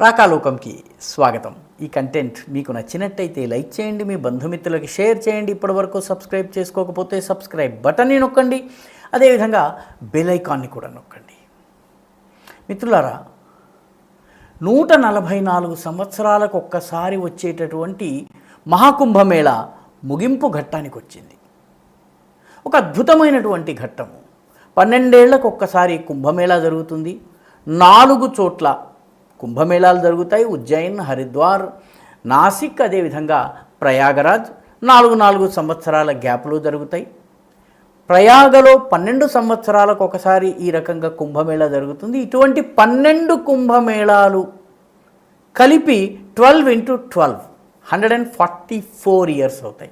రాకాలోకంకి స్వాగతం. ఈ కంటెంట్ మీకు నచ్చినట్టయితే లైక్ చేయండి, మీ బంధుమిత్రులకి షేర్ చేయండి. ఇప్పటివరకు సబ్స్క్రైబ్ చేసుకోకపోతే సబ్స్క్రైబ్ బటన్ని నొక్కండి, అదేవిధంగా బెల్ ఐకాన్ని కూడా నొక్కండి. మిత్రులారా, 144 సంవత్సరాలకు ఒక్కసారి వచ్చేటటువంటి మహాకుంభమేళ ముగింపు ఘట్టానికి వచ్చింది. ఒక అద్భుతమైనటువంటి ఘట్టము. 12 ఏళ్లకు ఒక్కసారి కుంభమేళా జరుగుతుంది. 4 చోట్ల కుంభమేళాలు జరుగుతాయి. ఉజ్జయిన్, హరిద్వార్, నాసిక్, అదేవిధంగా ప్రయాగరాజ్ 4 సంవత్సరాల గ్యాప్లో జరుగుతాయి. ప్రయాగలో 12 సంవత్సరాలకు ఒకసారి ఈ రకంగా కుంభమేళా జరుగుతుంది. ఇటువంటి 12 కుంభమేళాలు కలిపి 12 × 12 144 ఇయర్స్ అవుతాయి.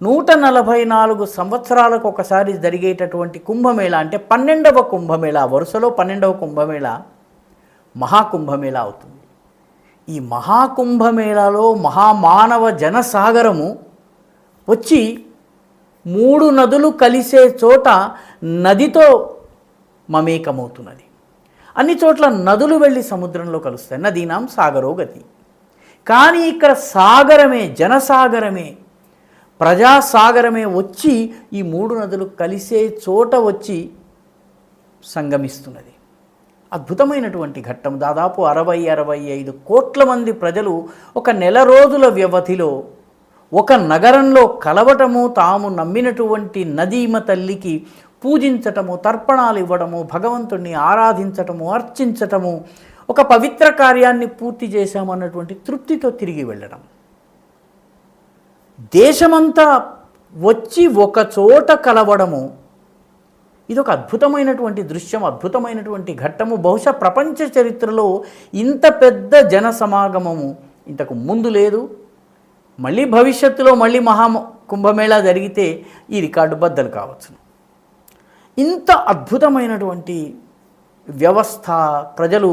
144 సంవత్సరాలకు ఒకసారి జరిగేటటువంటి కుంభమేళా అంటే 12వ కుంభమేళా, వరుసలో 12వ కుంభమేళా మహాకుంభమేళా అవుతుంది. ఈ మహాకుంభమేళాలో మహామానవ జనసాగరము వచ్చి 3 నదులు కలిసే చోట నదితో మమేకమవుతున్నది. అన్ని చోట్ల నదులు వెళ్ళి సముద్రంలో కలుస్తాయి. నదీనాం సాగరో గతి. కానీ ఇక్కడ సాగరమే, జనసాగరమే, ప్రజాసాగరమే వచ్చి ఈ 3 నదులు కలిసే చోట వచ్చి సంగమిస్తున్నది. అద్భుతమైనటువంటి ఘట్టం. దాదాపు 60-65 కోట్ల మంది ప్రజలు ఒక నెల రోజుల వ్యవధిలో ఒక నగరంలో కలవటము, తాము నమ్మినటువంటి నదీమ తల్లికి పూజించటము, తర్పణాలు ఇవ్వడము, భగవంతుణ్ణి ఆరాధించటము, అర్చించటము, ఒక పవిత్ర కార్యాన్ని పూర్తి చేశామన్నటువంటి తృప్తితో తిరిగి వెళ్ళడం. దేశమంతా వచ్చి ఒక చోట కలవడము, ఇదొక అద్భుతమైనటువంటి దృశ్యం, అద్భుతమైనటువంటి ఘట్టము. బహుశా ప్రపంచ చరిత్రలో ఇంత పెద్ద జన సమాగమము ఇంతకు ముందు లేదు. మళ్ళీ భవిష్యత్తులో మళ్ళీ కుంభమేళా జరిగితే ఈ రికార్డు బద్దలు కావచ్చు. ఇంత అద్భుతమైనటువంటి వ్యవస్థ, ప్రజలు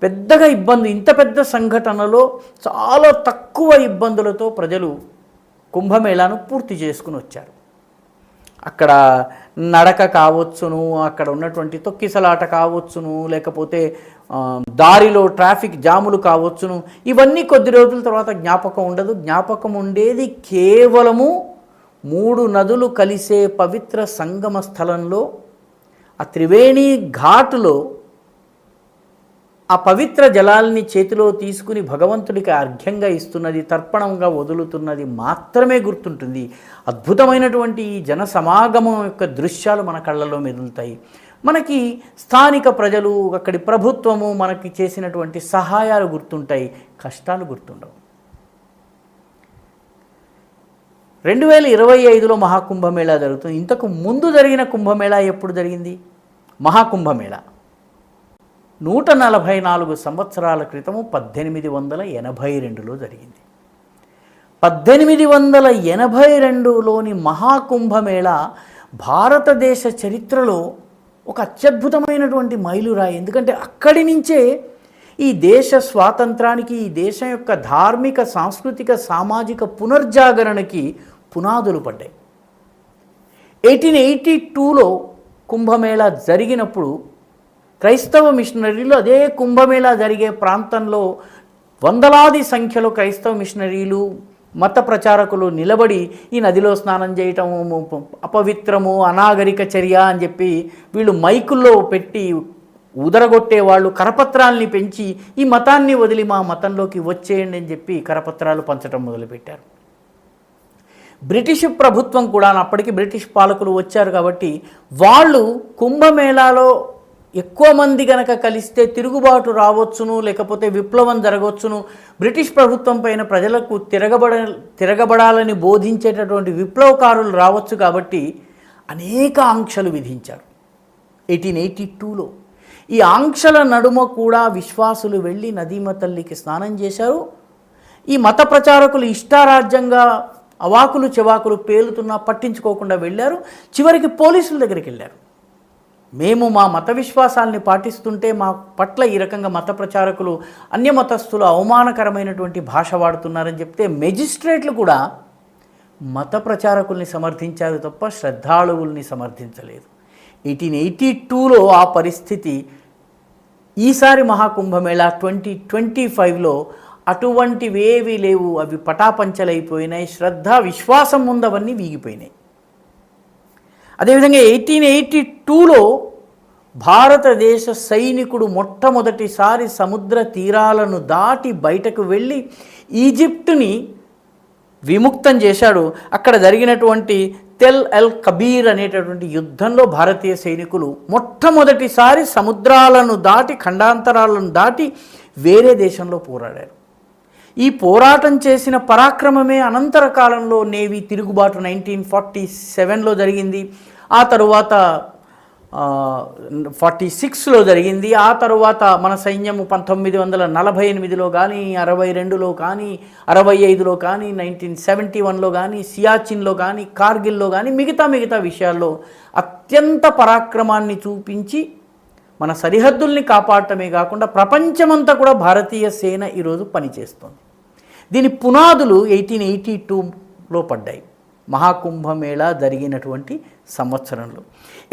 పెద్దగా ఇంత పెద్ద సంఘటనలో చాలా తక్కువ ఇబ్బందులతో ప్రజలు కుంభమేళాను పూర్తి చేసుకుని వచ్చారు. అక్కడ నడక కావచ్చును, అక్కడ ఉన్నటువంటి తొక్కిసలాట కావచ్చును, లేకపోతే దారిలో ట్రాఫిక్ జాములు కావచ్చును, ఇవన్నీ కొద్ది రోజుల తర్వాత జ్ఞాపకం ఉండదు. జ్ఞాపకం ఉండేది కేవలము 3 నదులు కలిసే పవిత్ర సంగమ స్థలంలో, ఆ త్రివేణి ఘాటులో ఆ పవిత్ర జలాల్ని చేతిలో తీసుకుని భగవంతుడికి అర్ఘ్యంగా ఇస్తున్నది, తర్పణంగా వదులుతున్నది మాత్రమే గుర్తుంటుంది. అద్భుతమైనటువంటి ఈ జన సమాగమం యొక్క దృశ్యాలు మన కళ్ళలో మెదులుతాయి. మనకి స్థానిక ప్రజలు, అక్కడి ప్రభుత్వము మనకి చేసినటువంటి సహాయాలు గుర్తుంటాయి, కష్టాలు గుర్తుండవు. 2025లో మహాకుంభమేళా జరుగుతుంది. ఇంతకు ముందు జరిగిన కుంభమేళా ఎప్పుడు జరిగింది? మహాకుంభమేళా 144 సంవత్సరాల క్రితము 1882లో జరిగింది. 1882లోని మహాకుంభమేళా భారతదేశ చరిత్రలో ఒక అత్యద్భుతమైనటువంటి మైలురాయి. ఎందుకంటే అక్కడి నుంచే ఈ దేశ స్వాతంత్రానికి, ఈ దేశం యొక్క ధార్మిక, సాంస్కృతిక, సామాజిక పునర్జాగరణకి పునాదులు పడ్డాయి. 1882లో కుంభమేళా జరిగినప్పుడు క్రైస్తవ మిషనరీలు అదే కుంభమేళా జరిగే ప్రాంతంలో వందలాది సంఖ్యలో క్రైస్తవ మిషనరీలు, మత ప్రచారకులు నిలబడి ఈ నదిలో స్నానం చేయటము అపవిత్రము, అనాగరిక చర్య అని చెప్పి వీళ్ళు మైకుల్లో పెట్టి ఉదరగొట్టేవాళ్ళు కరపత్రాల్ని పెంచి ఈ మతాన్ని వదిలి మా మతంలోకి వచ్చేయండి అని చెప్పి కరపత్రాలు పంచడం మొదలుపెట్టారు. బ్రిటిష్ ప్రభుత్వం కూడా, అప్పటికి బ్రిటిష్ పాలకులు వచ్చారు కాబట్టి వాళ్ళు కుంభమేళాలో ఎక్కువ మంది గనక కలిస్తే తిరుగుబాటు రావచ్చును, లేకపోతే విప్లవం జరగవచ్చును, బ్రిటిష్ ప్రభుత్వం పైన ప్రజలకు తిరగబడాలని బోధించేటటువంటి విప్లవకారులు రావచ్చు కాబట్టి అనేక ఆంక్షలు విధించారు 1882లో. ఈ ఆంక్షల నడుమ కూడా విశ్వాసులు వెళ్ళి నదీమ తల్లికి స్నానం చేశారు. ఈ మత ప్రచారకులు ఇష్టారాజ్యంగా అవాకులు చెవాకులు పేలుతున్నా పట్టించుకోకుండా వెళ్ళారు. చివరికి పోలీసుల దగ్గరికి వెళ్ళారు. మేము మా మత విశ్వాసాలని పాటిస్తుంటే మా పట్ల ఈ రకంగా మత ప్రచారకులు, అన్యమతస్థులు అవమానకరమైనటువంటి భాష వాడుతున్నారని చెప్తే మెజిస్ట్రేట్లు కూడా మత ప్రచారకుల్ని సమర్థించారు తప్ప శ్రద్ధాళువుల్ని సమర్థించలేదు. 1882లో ఆ పరిస్థితి ఈసారి మహాకుంభమేళా 2025లో అటువంటివేవీ లేవు. అవి పటాపంచలైపోయినాయి. శ్రద్ధ విశ్వాసం ముందు అవన్నీ వీగిపోయినాయి. అదేవిధంగా 1882లో భారతదేశ సైనికుడు మొట్టమొదటిసారి సముద్ర తీరాలను దాటి బయటకు వెళ్ళి ఈజిప్టుని విముక్తం చేశాడు. అక్కడ జరిగినటువంటి తెల్ అల్ కబీర్ అనేటటువంటి యుద్ధంలో భారతీయ సైనికులు మొట్టమొదటిసారి సముద్రాలను దాటి ఖండాంతరాలను దాటి వేరే దేశంలో పోరాడారు. ఈ పోరాటం చేసిన పరాక్రమమే అనంతర కాలంలో నేవీ తిరుగుబాటు 1947లో జరిగింది. ఆ తరువాత 46లో జరిగింది. ఆ తరువాత మన సైన్యము 1948లో కానీ 62లో కానీ 65లో కానీ 1971లో కానీ సియాచిన్లో కానీ కార్గిల్లో కానీ మిగతా విషయాల్లో అత్యంత పరాక్రమాన్ని చూపించి మన సరిహద్దుల్ని కాపాడటమే కాకుండా ప్రపంచమంతా కూడా భారతీయ సేన ఈరోజు పనిచేస్తుంది. దీని పునాదులు 1882లో పడ్డాయి, మహాకుంభమేళా జరిగినటువంటి సంవత్సరంలో.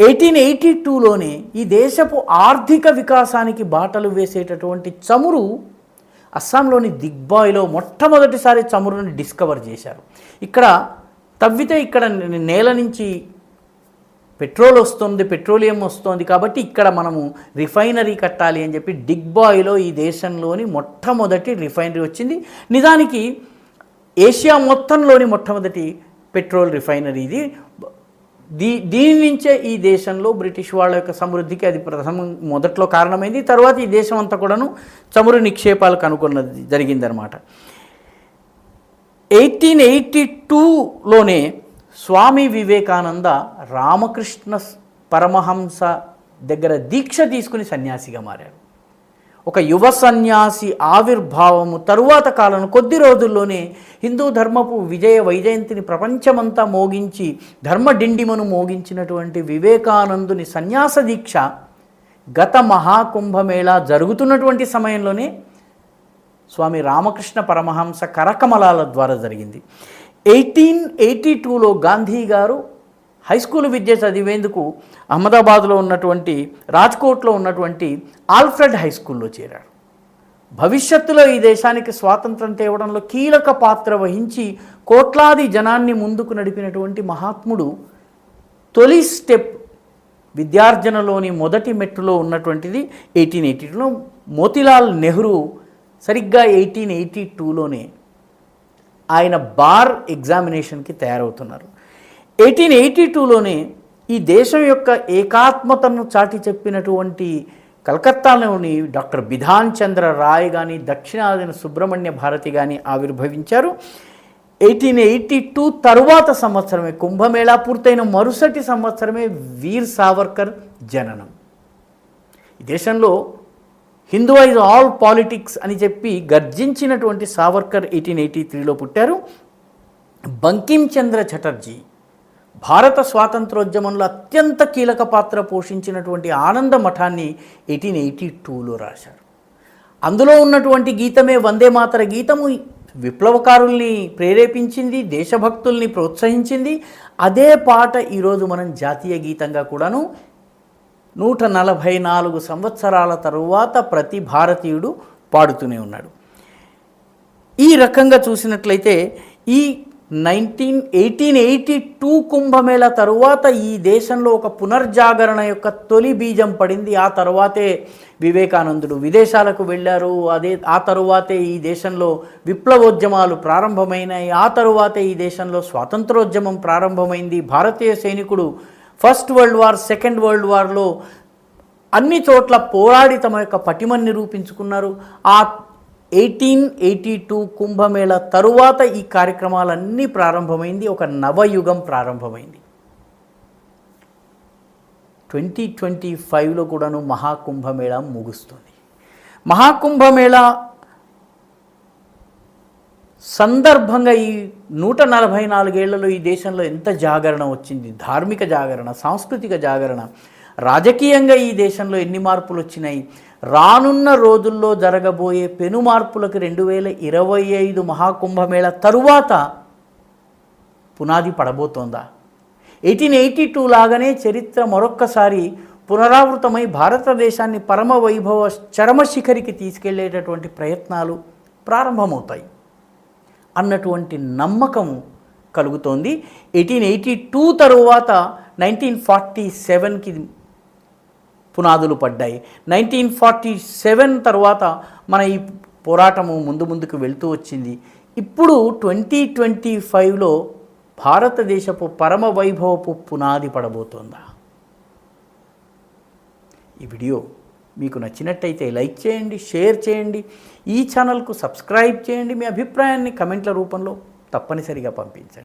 1882లోనే ఈ దేశపు ఆర్థిక వికాసానికి బాటలు వేసేటటువంటి చమురు అస్సాంలోని దిగ్బాయ్లో మొట్టమొదటిసారి చమురుని డిస్కవర్ చేశారు. ఇక్కడ తవ్వితే ఇక్కడ నేల నుంచి పెట్రోలియం వస్తుంది కాబట్టి ఇక్కడ మనము రిఫైనరీ కట్టాలి అని చెప్పి దిగ్బాయ్లో ఈ దేశంలోని మొట్టమొదటి రిఫైనరీ వచ్చింది. నిజానికి ఏషియా మొత్తంలోని మొట్టమొదటి పెట్రోల్ రిఫైనరీ ఇది. దీని నుంచే ఈ దేశంలో బ్రిటిష్ వాళ్ళ యొక్క సమృద్ధికి అది మొదట్లో కారణమైంది. తర్వాత ఈ దేశం అంతా కూడాను చమురు నిక్షేపాలు కనుగొన్నది జరిగిందనమాట. 1882లోనే స్వామి వివేకానంద రామకృష్ణ పరమహంస దగ్గర దీక్ష తీసుకుని సన్యాసిగా మారారు. ఒక యువ సన్యాసి ఆవిర్భావము తరువాత కాలం కొద్ది రోజుల్లోనే హిందూ ధర్మపు వైజయంతిని ప్రపంచమంతా మోగించి ధర్మడిండిమను మోగించినటువంటి వివేకానందుని సన్యాస దీక్ష గత మహాకుంభమేళా జరుగుతున్నటువంటి సమయంలోనే స్వామి రామకృష్ణ పరమహంస కరకమలాల ద్వారా జరిగింది. 1882లో గాంధీ గారు హై స్కూల్ విద్య చదివేందుకు అహ్మదాబాద్లో ఉన్నటువంటి రాజ్కోట్లో ఉన్నటువంటి ఆల్ఫ్రెడ్ హై స్కూల్లో చేరారు. భవిష్యత్తులో ఈ దేశానికి స్వాతంత్రం తేవడంలో కీలక పాత్ర వహించి కోట్లాది జనాన్ని ముందుకు నడిపినటువంటి మహాత్ముడు తొలి స్టెప్ విద్యార్జనలోని మొదటి మెట్టులో ఉన్నటువంటిది 1882లో. మోతీలాల్ నెహ్రూ సరిగ్గా 1882లోనే ఆయన బార్ ఎగ్జామినేషన్కి తయారవుతున్నారు. 1882లోనే ఈ దేశం యొక్క ఏకాత్మతను చాటి చెప్పినటువంటి కలకత్తాలోని డాక్టర్ బిధాన్ చంద్ర రాయ్ కానీ దక్షిణాదిన సుబ్రహ్మణ్య భారతి కానీ ఆవిర్భవించారు. 1882 తరువాత సంవత్సరమే కుంభమేళా పూర్తయిన మరుసటి సంవత్సరమే వీర్ సావర్కర్ జననం. ఈ దేశంలో హిందూయిజ్ ఆల్ పాలిటిక్స్ అని చెప్పి గర్జించినటువంటి సావర్కర్ 1883లో పుట్టారు. బంకిం చంద్ర చటర్జీ భారత స్వాతంత్రోద్యమంలో అత్యంత కీలక పాత్ర పోషించినటువంటి ఆనంద మఠాన్ని 1882లో రాశారు. అందులో ఉన్నటువంటి గీతమే వందే మాతర గీతము విప్లవకారుల్ని ప్రేరేపించింది, దేశభక్తుల్ని ప్రోత్సహించింది. అదే పాట ఈరోజు మనం జాతీయ గీతంగా కూడాను 144 సంవత్సరాల తరువాత ప్రతి భారతీయుడు పాడుతూనే ఉన్నాడు. ఈ రకంగా చూసినట్లయితే ఈ 1882 కుంభమేళా తరువాత ఈ దేశంలో ఒక పునర్జాగరణ యొక్క తొలి బీజం పడింది. ఆ తరువాతే వివేకానందుడు విదేశాలకు వెళ్ళారు. ఆ తరువాతే ఈ దేశంలో విప్లవోద్యమాలు ప్రారంభమైనాయి. ఆ తరువాతే ఈ దేశంలో స్వాతంత్రోద్యమం ప్రారంభమైంది. భారతీయ సైనికుడు first world war, second world వార్లో అన్ని చోట్ల పోరాడి తమ యొక్క పటిమని నిరూపించుకున్నారు. ఆ 1882 కుంభమేళా తరువాత ఈ కార్యక్రమాలన్నీ ప్రారంభమైంది. ఒక నవయుగం ప్రారంభమైంది. 2025లో కూడాను మహాకుంభమేళా ముగుస్తుంది. మహాకుంభమేళా సందర్భంగా ఈ 144 ఏళ్లలో ఈ దేశంలో ఎంత జాగరణ వచ్చింది, ధార్మిక జాగరణ, సాంస్కృతిక జాగరణ, రాజకీయంగా ఈ దేశంలో ఎన్ని మార్పులు వచ్చినాయి. రానున్న రోజుల్లో జరగబోయే పెను మార్పులకు 2025 మహాకుంభమేళా తరువాత పునాది పడబోతోందా? 1882 లాగానే చరిత్ర మరొక్కసారి పునరావృతమై భారతదేశాన్ని పరమ వైభవ చరమశిఖరికి తీసుకెళ్లేటటువంటి ప్రయత్నాలు ప్రారంభమవుతాయి అన్నటువంటి నమ్మకం కలుగుతోంది. 1882 తరువాత 1947కి పునాదులు పడ్డాయి. 1947 తర్వాత మన ఈ పోరాటము ముందుకు వెళ్తూ వచ్చింది. ఇప్పుడు 2025లో భారతదేశపు పరమ వైభవపు పునాది పడబోతోందా? ఈ వీడియో మీకు నచ్చినట్టయితే లైక్ చేయండి, షేర్ చేయండి, ఈ ఛానల్కు సబ్స్క్రైబ్ చేయండి. మీ అభిప్రాయాన్ని కమెంట్ల రూపంలో తప్పనిసరిగా పంపించండి.